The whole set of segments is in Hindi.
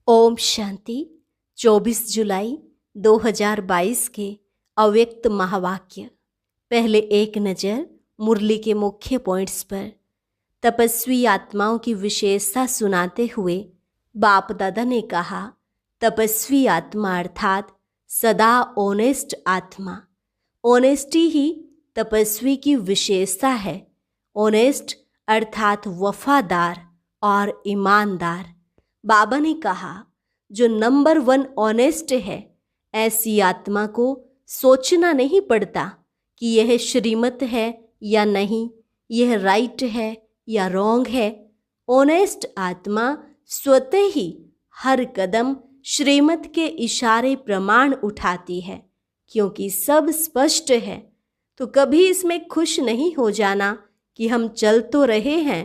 ओम शांति। 24 जुलाई 2022 के अव्यक्त महावाक्य। पहले एक नज़र मुरली के मुख्य पॉइंट्स पर तपस्वी आत्माओं की विशेषता सुनाते हुए बाप दादा ने कहा, तपस्वी आत्मा अर्थात सदा ऑनेस्ट आत्मा। ऑनेस्टी ही तपस्वी की विशेषता है। ऑनेस्ट अर्थात वफादार और ईमानदार। बाबा ने कहा, जो नंबर 1 ऑनेस्ट है, ऐसी आत्मा को सोचना नहीं पड़ता कि यह श्रीमत है या नहीं, यह राइट है या रॉन्ग है। ऑनेस्ट आत्मा स्वतः ही हर कदम श्रीमत के इशारे प्रमाण उठाती है, क्योंकि सब स्पष्ट है। तो कभी इसमें खुश नहीं हो जाना कि हम चल तो रहे हैं,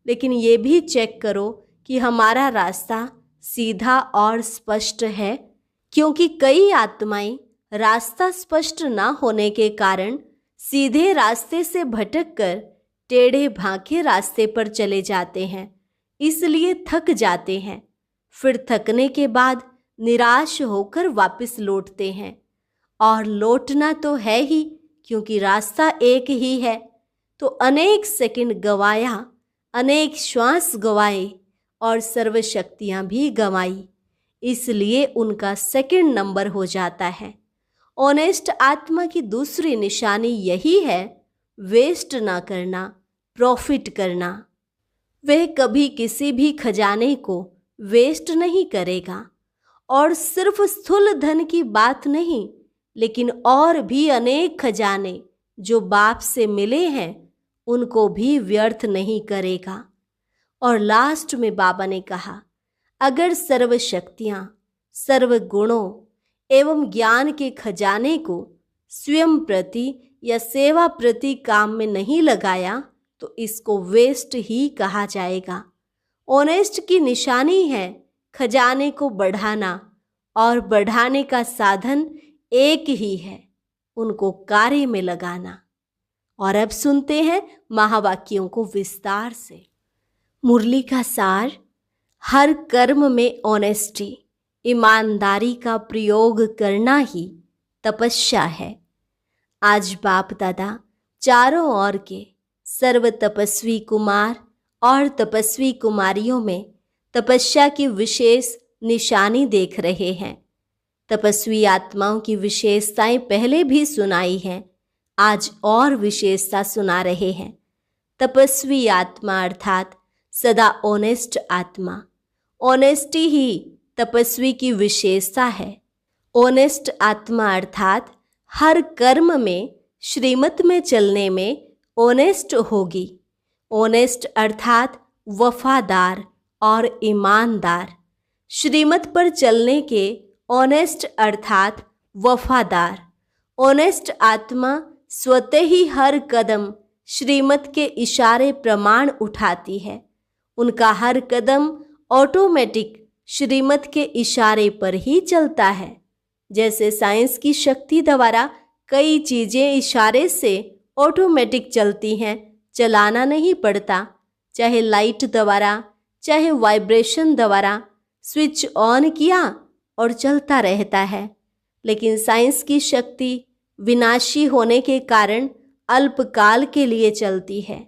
लेकिन ये भी चेक करो कि हमारा रास्ता सीधा और स्पष्ट है, क्योंकि कई आत्माएं रास्ता स्पष्ट ना होने के कारण सीधे रास्ते से भटककर टेढ़े भांखे रास्ते पर चले जाते हैं, इसलिए थक जाते हैं। फिर थकने के बाद निराश होकर वापस लौटते हैं, और लौटना तो है ही, क्योंकि रास्ता एक ही है। तो अनेक सेकंड गवाया, अनेक श्वास गवाए और सर्वशक्तियाँ भी गंवाई, इसलिए उनका सेकंड नंबर हो जाता है। ऑनेस्ट आत्मा की दूसरी निशानी यही है, वेस्ट ना करना, प्रॉफिट करना। वह कभी किसी भी खजाने को वेस्ट नहीं करेगा, और सिर्फ स्थूल धन की बात नहीं, लेकिन और भी अनेक खजाने जो बाप से मिले हैं, उनको भी व्यर्थ नहीं करेगा। और लास्ट में बाबा ने कहा, अगर सर्व शक्तियाँ, सर्व गुणों एवं ज्ञान के खजाने को स्वयं प्रति या सेवा प्रति काम में नहीं लगाया, तो इसको वेस्ट ही कहा जाएगा। ऑनेस्ट की निशानी है खजाने को बढ़ाना, और बढ़ाने का साधन एक ही है, उनको कार्य में लगाना। और अब सुनते हैं महावाक्यों को विस्तार से। मुरली का सार, हर कर्म में ऑनेस्टी, ईमानदारी का प्रयोग करना ही तपस्या है। आज बाप दादा चारों ओर के सर्व तपस्वी कुमार और तपस्वी कुमारियों में तपस्या की विशेष निशानी देख रहे हैं। तपस्वी आत्माओं की विशेषताएं पहले भी सुनाई हैं, आज और विशेषता सुना रहे हैं। तपस्वी आत्मा अर्थात सदा ऑनेस्ट आत्मा। ऑनेस्टी ही तपस्वी की विशेषता है। ऑनेस्ट आत्मा अर्थात हर कर्म में, श्रीमत में चलने में ऑनेस्ट होगी। ऑनेस्ट अर्थात वफादार और ईमानदार। श्रीमत पर चलने के ऑनेस्ट अर्थात वफादार। ऑनेस्ट आत्मा स्वतः ही हर कदम श्रीमत के इशारे प्रमाण उठाती है। उनका हर कदम ऑटोमेटिक श्रीमत के इशारे पर ही चलता है। जैसे साइंस की शक्ति द्वारा कई चीज़ें इशारे से ऑटोमेटिक चलती हैं, चलाना नहीं पड़ता। चाहे लाइट द्वारा, चाहे वाइब्रेशन द्वारा, स्विच ऑन किया और चलता रहता है। लेकिन साइंस की शक्ति विनाशी होने के कारण अल्पकाल के लिए चलती है।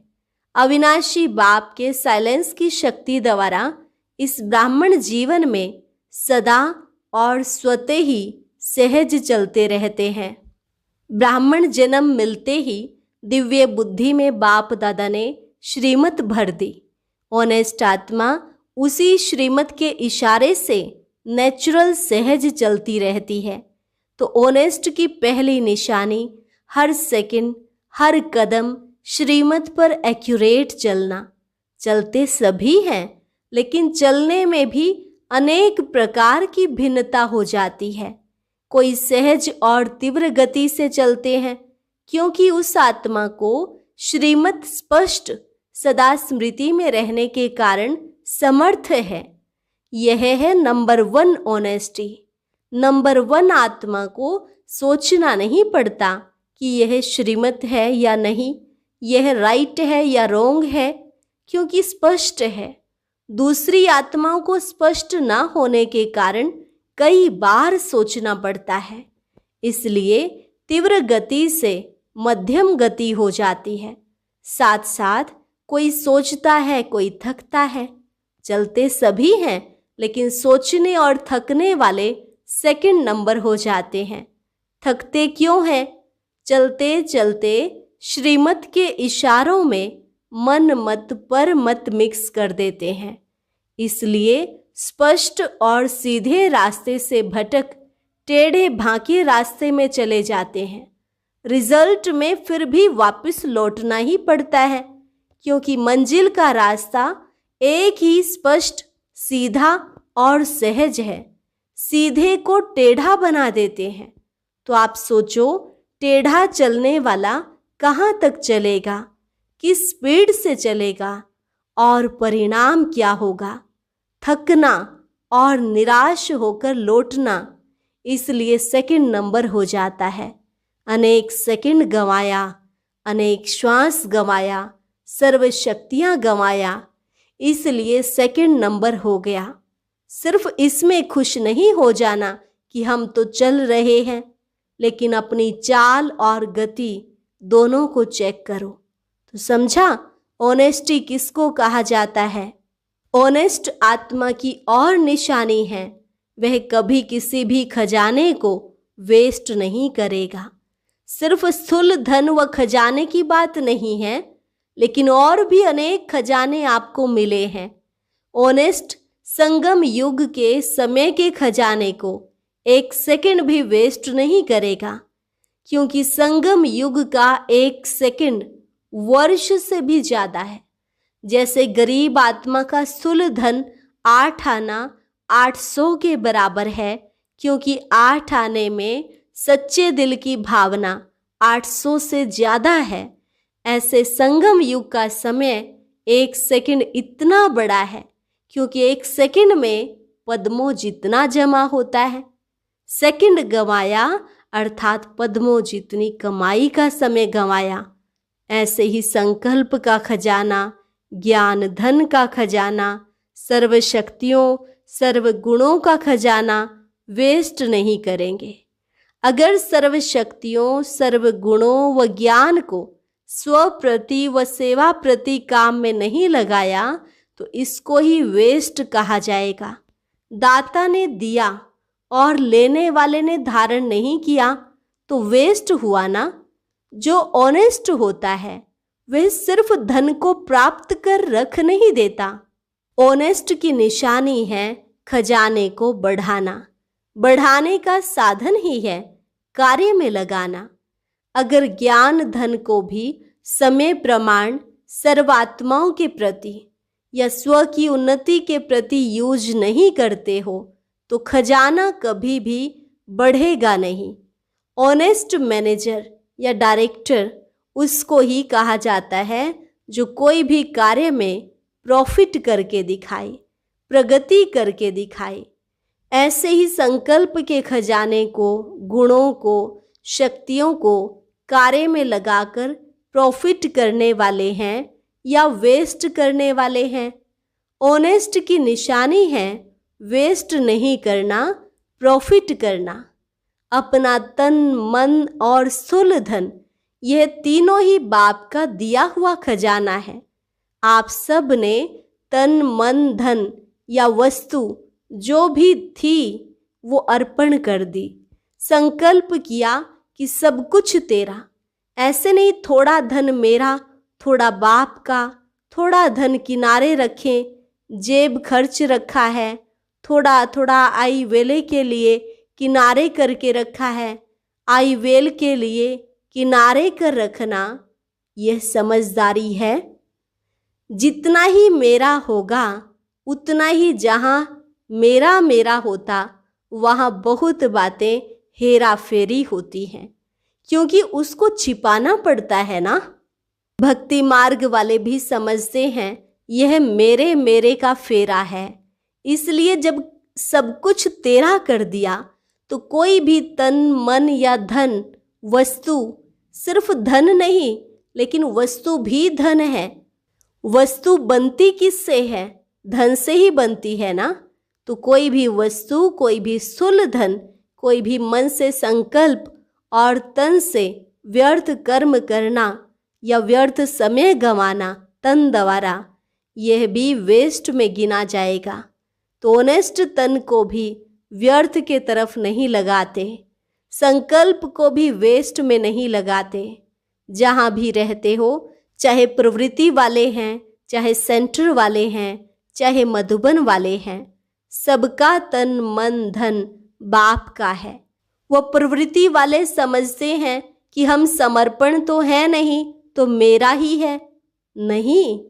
अविनाशी बाप के साइलेंस की शक्ति द्वारा इस ब्राह्मण जीवन में सदा और स्वतः ही सहज चलते रहते हैं। ब्राह्मण जन्म मिलते ही दिव्य बुद्धि में बाप दादा ने श्रीमत भर दी। ऑनेस्ट आत्मा उसी श्रीमत के इशारे से नेचुरल सहज चलती रहती है। तो ऑनेस्ट की पहली निशानी हर सेकंड, हर कदम श्रीमत पर एक्यूरेट चलना। चलते सभी हैं, लेकिन चलने में भी अनेक प्रकार की भिन्नता हो जाती है। कोई सहज और तीव्र गति से चलते हैं, क्योंकि उस आत्मा को श्रीमत स्पष्ट सदा स्मृति में रहने के कारण समर्थ है। यह है नंबर 1 ऑनेस्टी। नंबर 1 आत्मा को सोचना नहीं पड़ता कि यह श्रीमत है या नहीं, यह राइट है या रॉन्ग है, क्योंकि स्पष्ट है। दूसरी आत्माओं को स्पष्ट न होने के कारण कई बार सोचना पड़ता है, इसलिए तीव्र गति से मध्यम गति हो जाती है। साथ साथ कोई सोचता है, कोई थकता है। चलते सभी हैं, लेकिन सोचने और थकने वाले सेकंड नंबर हो जाते हैं। थकते क्यों हैं? चलते चलते श्रीमत के इशारों में मन मत पर मत मिक्स कर देते हैं, इसलिए स्पष्ट और सीधे रास्ते से भटक टेढ़े भांके रास्ते में चले जाते हैं। रिजल्ट में फिर भी वापस लौटना ही पड़ता है, क्योंकि मंजिल का रास्ता एक ही स्पष्ट, सीधा और सहज है। सीधे को टेढ़ा बना देते हैं। तो आप सोचो, टेढ़ा चलने वाला कहाँ तक चलेगा, किस स्पीड से चलेगा और परिणाम क्या होगा? थकना और निराश होकर लौटना। इसलिए सेकंड नंबर हो जाता है। अनेक सेकंड गंवाया, अनेक श्वास गंवाया, सर्व शक्तियाँ गंवाया, इसलिए सेकंड नंबर हो गया। सिर्फ इसमें खुश नहीं हो जाना कि हम तो चल रहे हैं, लेकिन अपनी चाल और गति दोनों को चेक करो। तो समझा ऑनेस्टी किसको कहा जाता है? ऑनेस्ट आत्मा की और निशानी है, वह कभी किसी भी खजाने को वेस्ट नहीं करेगा। सिर्फ स्थूल धन व खजाने की बात नहीं है, लेकिन और भी अनेक खजाने आपको मिले हैं। ऑनेस्ट संगम युग के समय के खजाने को एक सेकंड भी वेस्ट नहीं करेगा, क्योंकि संगम युग का एक सेकंड वर्ष से भी ज्यादा है। जैसे गरीब आत्मा का स्थूल धन 8 आना 800 के बराबर है, क्योंकि 8 आने में सच्चे दिल की भावना 800 से ज्यादा है। ऐसे संगम युग का समय एक सेकंड इतना बड़ा है, क्योंकि एक सेकंड में पद्मों जितना जमा होता है। सेकंड गंवाया अर्थात पद्मों जितनी कमाई का समय गंवाया। ऐसे ही संकल्प का खजाना, ज्ञान धन का खजाना, सर्व शक्तियों सर्व गुणों का खजाना वेस्ट नहीं करेंगे। अगर सर्व शक्तियों सर्व गुणों व ज्ञान को स्व प्रति व सेवा प्रति काम में नहीं लगाया तो इसको ही वेस्ट कहा जाएगा। दाता ने दिया और लेने वाले ने धारण नहीं किया तो वेस्ट हुआ ना। जो ऑनेस्ट होता है वह सिर्फ धन को प्राप्त कर रख नहीं देता। ऑनेस्ट की निशानी है खजाने को बढ़ाना। बढ़ाने का साधन ही है कार्य में लगाना। अगर ज्ञान धन को भी समय प्रमाण सर्वात्माओं के प्रति या स्व की उन्नति के प्रति यूज नहीं करते हो तो खजाना कभी भी बढ़ेगा नहीं। ऑनेस्ट मैनेजर या डायरेक्टर उसको ही कहा जाता है जो कोई भी कार्य में प्रॉफिट करके दिखाए, प्रगति करके दिखाए। ऐसे ही संकल्प के खजाने को, गुणों को, शक्तियों को कार्य में लगाकर प्रॉफिट करने वाले हैं या वेस्ट करने वाले हैं। ऑनेस्ट की निशानी है वेस्ट नहीं करना, प्रॉफिट करना। अपना तन, मन और स्थूल धन, यह तीनों ही बाप का दिया हुआ खजाना है। आप सब ने तन, मन, धन या वस्तु जो भी थी वो अर्पण कर दी। संकल्प किया कि सब कुछ तेरा। ऐसे नहीं थोड़ा धन मेरा, थोड़ा बाप का, थोड़ा धन किनारे रखें, जेब खर्च रखा है, थोड़ा थोड़ा आई वेले के लिए किनारे करके रखा है। आई वेल के लिए किनारे कर रखना यह समझदारी है? जितना ही मेरा होगा उतना ही जहाँ मेरा मेरा होता वहाँ बहुत बातें हेरा फेरी होती हैं, क्योंकि उसको छिपाना पड़ता है ना। भक्ति मार्ग वाले भी समझते हैं यह मेरे मेरे का फेरा है। इसलिए जब सब कुछ तेरा कर दिया तो कोई भी तन, मन या धन, वस्तु, सिर्फ धन नहीं लेकिन वस्तु भी धन है। वस्तु बनती किससे है? धन से ही बनती है ना। तो कोई भी वस्तु, कोई भी स्थूल धन, कोई भी मन से संकल्प और तन से व्यर्थ कर्म करना या व्यर्थ समय गंवाना तन द्वारा, यह भी वेस्ट में गिना जाएगा। तो ऑनेस्ट तन को भी व्यर्थ के तरफ नहीं लगाते, संकल्प को भी वेस्ट में नहीं लगाते। जहाँ भी रहते हो, चाहे प्रवृत्ति वाले हैं, चाहे सेंटर वाले हैं, चाहे मधुबन वाले हैं, सबका तन मन धन बाप का है। वो प्रवृत्ति वाले समझते हैं कि हम समर्पण तो है नहीं, तो मेरा ही है। नहीं,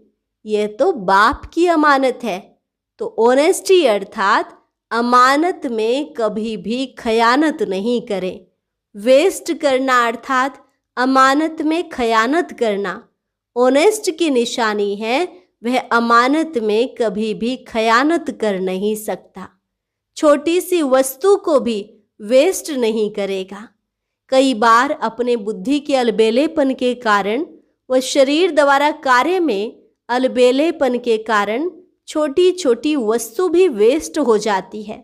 यह तो बाप की अमानत है। तो ऑनेस्टी अर्थात अमानत में कभी भी खयानत नहीं करें। वेस्ट करना अर्थात अमानत में खयानत करना। ऑनेस्ट की निशानी है, वह अमानत में कभी भी खयानत कर नहीं सकता। छोटी सी वस्तु को भी वेस्ट नहीं करेगा। कई बार अपने बुद्धि के अलबेलेपन के कारण व शरीर द्वारा कार्य में अलबेलेपन के कारण छोटी छोटी वस्तु भी वेस्ट हो जाती है।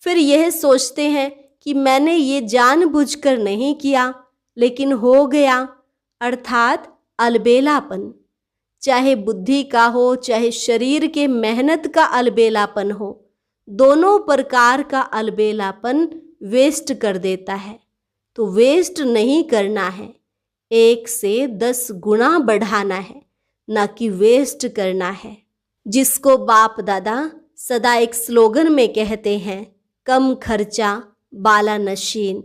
फिर यह सोचते हैं कि मैंने ये जानबूझकर नहीं किया, लेकिन हो गया, अर्थात अलबेलापन। चाहे बुद्धि का हो, चाहे शरीर के मेहनत का अलबेलापन हो, दोनों प्रकार का अलबेलापन वेस्ट कर देता है। तो वेस्ट नहीं करना है, 1 से 10 गुना बढ़ाना है, ना कि वेस्ट करना है। जिसको बाप दादा सदा एक स्लोगन में कहते हैं, कम खर्चा बाला नशीन,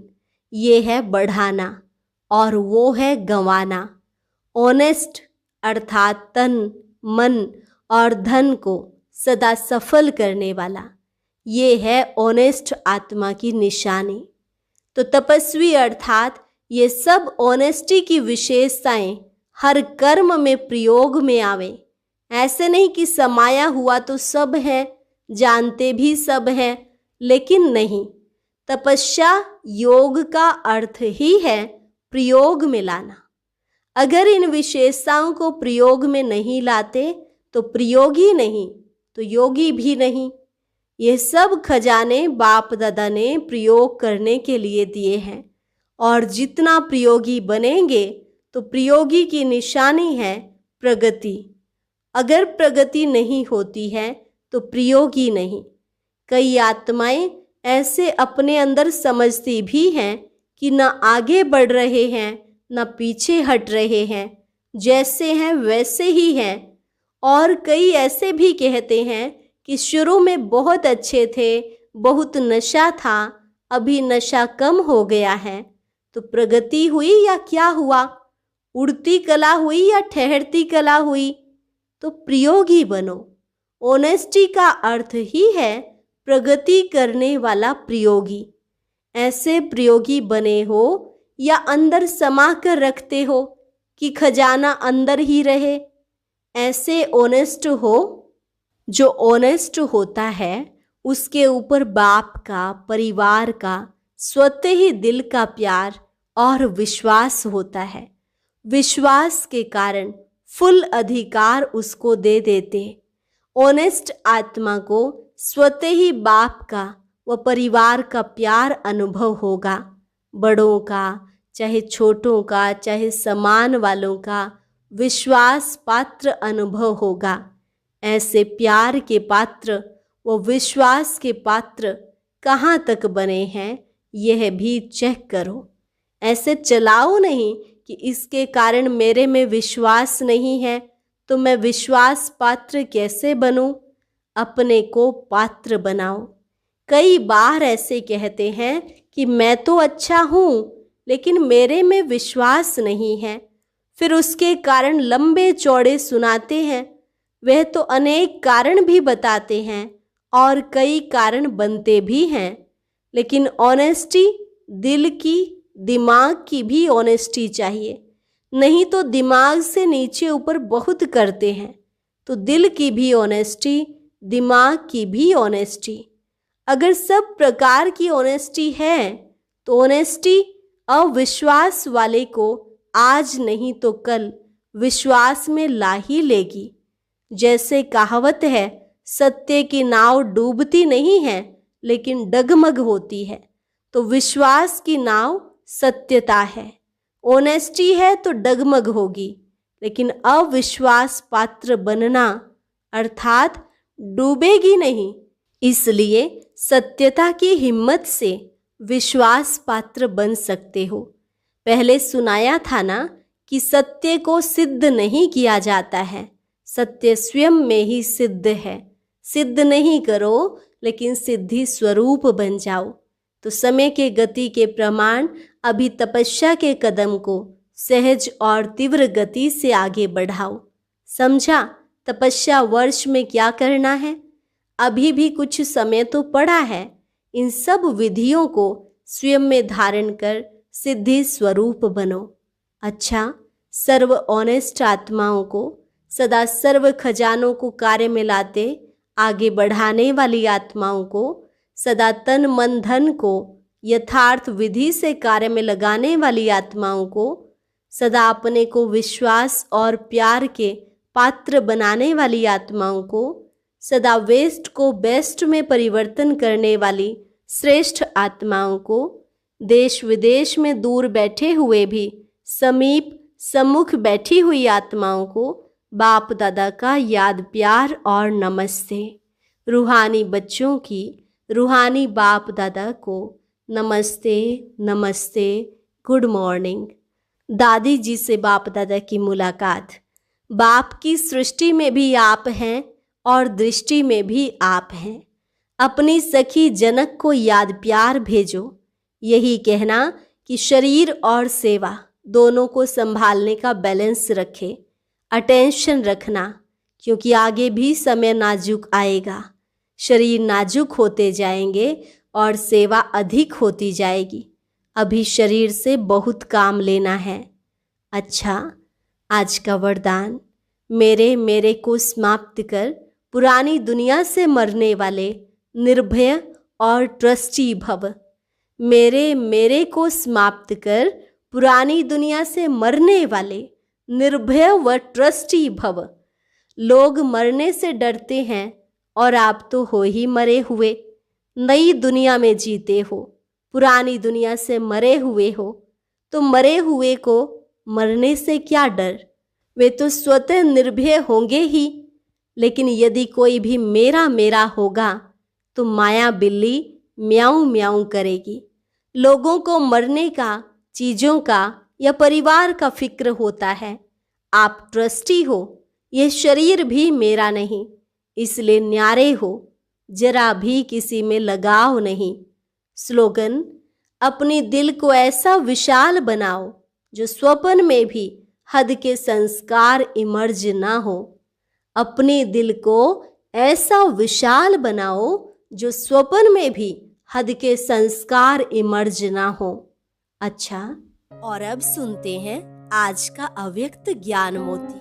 ये है बढ़ाना और वो है गंवाना। ऑनेस्ट अर्थात तन मन और धन को सदा सफल करने वाला, ये है ऑनेस्ट आत्मा की निशानी। तो तपस्वी अर्थात ये सब ऑनेस्टी की विशेषताएं हर कर्म में प्रयोग में आवे। ऐसे नहीं कि समाया हुआ तो सब है, जानते भी सब हैं, लेकिन नहीं। तपस्या योग का अर्थ ही है प्रयोग में लाना। अगर इन विशेषताओं को प्रयोग में नहीं लाते तो प्रयोगी नहीं, तो योगी भी नहीं। ये सब खजाने बाप दादा ने प्रयोग करने के लिए दिए हैं, और जितना प्रयोगी बनेंगे तो प्रयोगी की निशानी है प्रगति। अगर प्रगति नहीं होती है तो प्रयोगी नहीं। कई आत्माएं ऐसे अपने अंदर समझती भी हैं कि न आगे बढ़ रहे हैं न पीछे हट रहे हैं, जैसे हैं वैसे ही हैं। और कई ऐसे भी कहते हैं कि शुरू में बहुत अच्छे थे, बहुत नशा था, अभी नशा कम हो गया है। तो प्रगति हुई या क्या हुआ? उड़ती कला हुई या ठहरती कला हुई? तो प्रयोगी बनो। ऑनेस्टी का अर्थ ही है प्रगति करने वाला प्रयोगी। ऐसे प्रयोगी बने हो या अंदर समा कर रखते हो कि खजाना अंदर ही रहे, ऐसे ऑनेस्ट हो। जो ऑनेस्ट होता है उसके ऊपर बाप का, परिवार का, स्वतः ही दिल का प्यार और विश्वास होता है। विश्वास के कारण फुल अधिकार उसको दे देते। ऑनेस्ट आत्मा को स्वतः ही बाप का व परिवार का प्यार अनुभव होगा। बड़ों का, चाहे छोटों का, चाहे समान वालों का विश्वास पात्र अनुभव होगा। ऐसे प्यार के पात्र व विश्वास के पात्र कहाँ तक बने हैं, यह भी चेक करो। ऐसे चलाओ नहीं कि इसके कारण मेरे में विश्वास नहीं है तो मैं विश्वास पात्र कैसे बनूं। अपने को पात्र बनाओ। कई बार ऐसे कहते हैं कि मैं तो अच्छा हूँ लेकिन मेरे में विश्वास नहीं है, फिर उसके कारण लंबे चौड़े सुनाते हैं। वह तो अनेक कारण भी बताते हैं और कई कारण बनते भी हैं, लेकिन ऑनेस्टी दिल की, दिमाग की भी ऑनेस्टी चाहिए। नहीं तो दिमाग से नीचे ऊपर बहुत करते हैं। तो दिल की भी ऑनेस्टी, दिमाग की भी ऑनेस्टी। अगर सब प्रकार की ऑनेस्टी है तो ऑनेस्टी अविश्वास वाले को आज नहीं तो कल विश्वास में ला ही लेगी। जैसे कहावत है, सत्य की नाव डूबती नहीं है लेकिन डगमग होती है। तो विश्वास की नाव सत्यता है। ऑनेस्टी है तो डगमग होगी, लेकिन अविश्वास पात्र बनना अर्थात डूबेगी नहीं। इसलिए सत्यता की हिम्मत से विश्वास पात्र बन सकते हो। पहले सुनाया था ना कि सत्य को सिद्ध नहीं किया जाता है, सत्य स्वयं में ही सिद्ध है। सिद्ध नहीं करो लेकिन सिद्धि स्वरूप बन जाओ। तो समय के गति के प्रमाण अभी तपस्या के कदम को सहज और तीव्र गति से आगे बढ़ाओ। समझा तपस्या वर्ष में क्या करना है? अभी भी कुछ समय तो पड़ा है। इन सब विधियों को स्वयं में धारण कर सिद्धि स्वरूप बनो। अच्छा, सर्व ऑनेस्ट आत्माओं को, सदा सर्व खजानों को कार्य में लाते आगे बढ़ाने वाली आत्माओं को, सदा तन मन धन को यथार्थ विधि से कार्य में लगाने वाली आत्माओं को, सदा अपने को विश्वास और प्यार के पात्र बनाने वाली आत्माओं को, सदा वेस्ट को बेस्ट में परिवर्तन करने वाली श्रेष्ठ आत्माओं को, देश विदेश में दूर बैठे हुए भी समीप सम्मुख बैठी हुई आत्माओं को बाप दादा का याद प्यार और नमस्ते। रूहानी बच्चों की रूहानी बाप दादा को नमस्ते नमस्ते, गुड मॉर्निंग। दादी जी से बाप दादा की मुलाकात। बाप की सृष्टि में भी आप हैं और दृष्टि में भी आप हैं। अपनी सखी जनक को याद प्यार भेजो। यही कहना कि शरीर और सेवा दोनों को संभालने का बैलेंस रखे, अटेंशन रखना, क्योंकि आगे भी समय नाजुक आएगा। शरीर नाजुक होते जाएंगे और सेवा अधिक होती जाएगी। अभी शरीर से बहुत काम लेना है। अच्छा, आज का वरदान, मेरे को समाप्त कर पुरानी दुनिया से मरने वाले निर्भय और ट्रस्टी भव। मेरे को समाप्त कर पुरानी दुनिया से मरने वाले निर्भय व ट्रस्टी भव। लोग मरने से डरते हैं और आप तो हो ही मरे हुए। नई दुनिया में जीते हो, पुरानी दुनिया से मरे हुए हो, तो मरे हुए को मरने से क्या डर? वे तो स्वतः निर्भय होंगे ही। लेकिन यदि कोई भी मेरा मेरा होगा तो माया बिल्ली म्याऊं म्याऊं करेगी। लोगों को मरने का, चीज़ों का या परिवार का फिक्र होता है। आप ट्रस्टी हो, ये शरीर भी मेरा नहीं, इसलिए न्यारे हो, जरा भी किसी में लगाव नहीं। स्लोगन, अपनी दिल को ऐसा विशाल बनाओ जो स्वप्न में भी हद के संस्कार इमर्ज ना हो। अपने दिल को ऐसा विशाल बनाओ जो स्वप्न में भी हद के संस्कार इमर्ज ना हो। अच्छा, और अब सुनते हैं आज का अव्यक्त ज्ञान मोती।